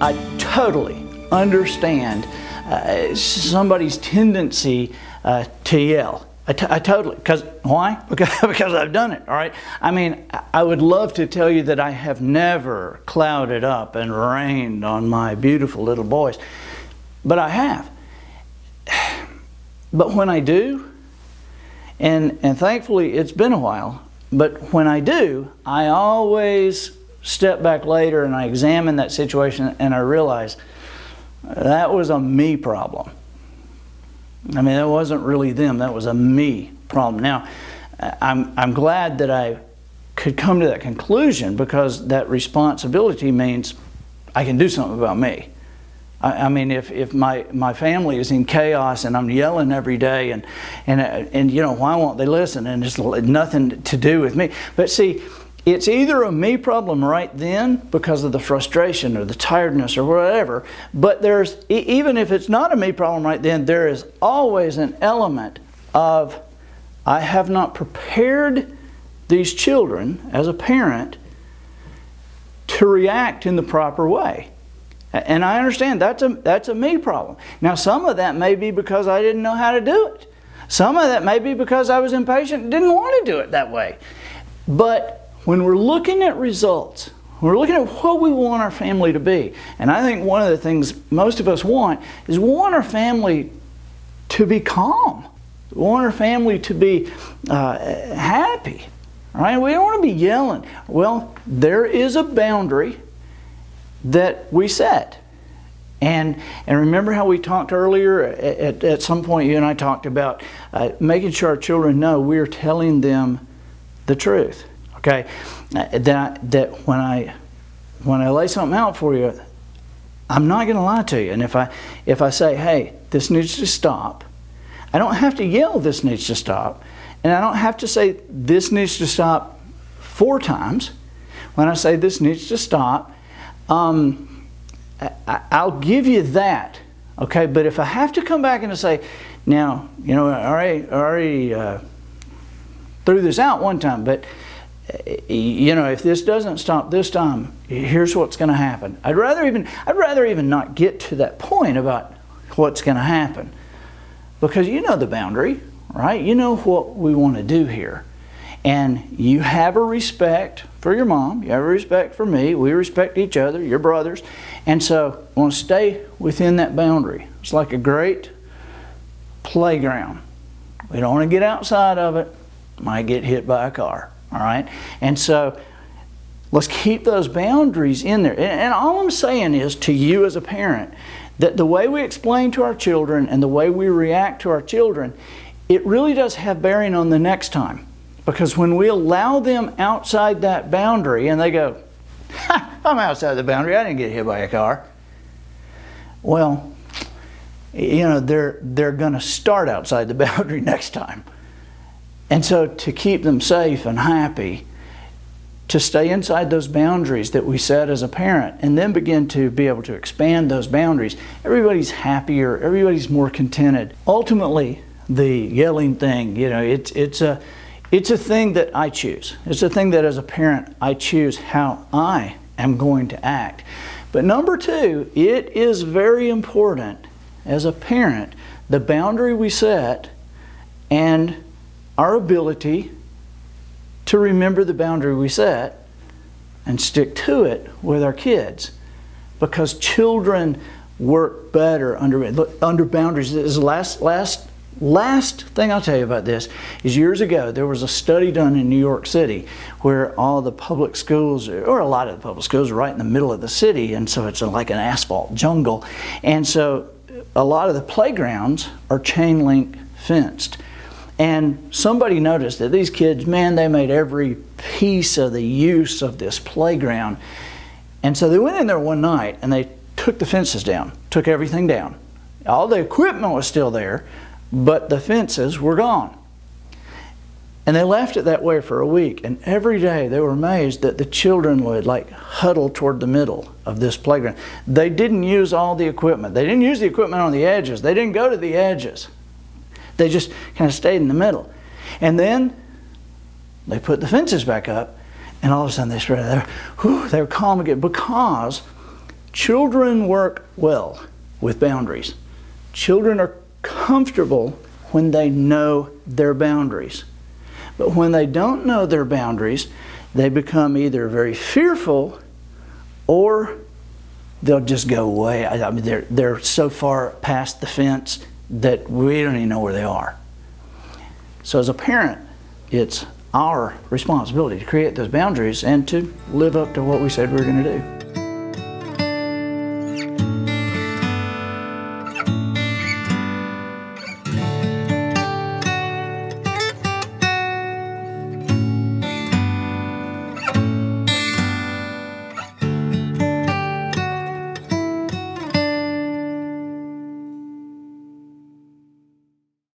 I totally understand somebody's tendency to yell. I totally, why? Because I've done it, all right? I mean, I would love to tell you that I have never clouded up and rained on my beautiful little boys, but I have. But when I do, and thankfully it's been a while, but when I do, I always step back later and I examine that situation and I realize that was a me problem. I mean, that wasn't really them, that was a me problem. Now, I'm glad that I could come to that conclusion, because that responsibility means I can do something about me. I mean, if my family is in chaos and I'm yelling every day and you know, why won't they listen? And it's nothing to do with me. But see, it's either a me problem right then because of the frustration or the tiredness or whatever, but there's, even if it's not a me problem right then, there is always an element of, I have not prepared these children as a parent to react in the proper way. And I understand that's a me problem. Now, some of that may be because I didn't know how to do it. Some of that may be because I was impatient and didn't want to do it that way. But when we're looking at results, we're looking at what we want our family to be. And I think one of the things most of us want is we want our family to be calm. We want our family to be happy. All right? We don't want to be yelling. Well, there is a boundary that we set. And remember how we talked earlier, at some point you and I talked about making sure our children know we're telling them the truth. Okay, that when I lay something out for you, I'm not going to lie to you. And if I say, hey, this needs to stop, I don't have to yell, this needs to stop, and I don't have to say this needs to stop 4 times. When I say this needs to stop, I'll give you that. Okay, but if I have to come back and say, now, you know, I already threw this out one time, but you know, if this doesn't stop this time, here's what's going to happen. I'd rather even not get to that point about what's going to happen, because you know the boundary, right? You know what we want to do here, and you have a respect for your mom, you have a respect for me, we respect each other, your brothers, and so I want to stay within that boundary. It's like a great playground. We don't want to get outside of it, might get hit by a car. All right, and so let's keep those boundaries in there. And all I'm saying is to you as a parent, that the way we explain to our children and the way we react to our children, it really does have bearing on the next time. Because when we allow them outside that boundary and they go, ha, I'm outside the boundary, I didn't get hit by a car. Well, you know, they're going to start outside the boundary next time. And so to keep them safe and happy, to stay inside those boundaries that we set as a parent, and then begin to be able to expand those boundaries, everybody's happier, everybody's more contented. Ultimately, the yelling thing, you know, it's a thing that I choose. It's a thing that as a parent, I choose how I am going to act. But number 2, it is very important as a parent, the boundary we set and our ability to remember the boundary we set and stick to it with our kids, because children work better under boundaries. This is the last thing I'll tell you about this is, years ago there was a study done in New York City where all the public schools, or a lot of the public schools, are right in the middle of the city, and so it's like an asphalt jungle, and so a lot of the playgrounds are chain link fenced. And somebody noticed that these kids, man, they made every piece of the use of this playground. And so they went in there one night and they took the fences down, took everything down. All the equipment was still there, but the fences were gone. And they left it that way for a week. And every day they were amazed that the children would like huddle toward the middle of this playground. They didn't use all the equipment. They didn't use the equipment on the edges. They didn't go to the edges. They just kind of stayed in the middle. And then they put the fences back up, and all of a sudden they spread there. They were calm again, because Children work well with boundaries. Children are comfortable when they know their boundaries. But when they don't know their boundaries, they become either very fearful or they'll just go away. I mean, they're so far past the fence that we don't even know where they are. So as a parent, it's our responsibility to create those boundaries and to live up to what we said we were going to do.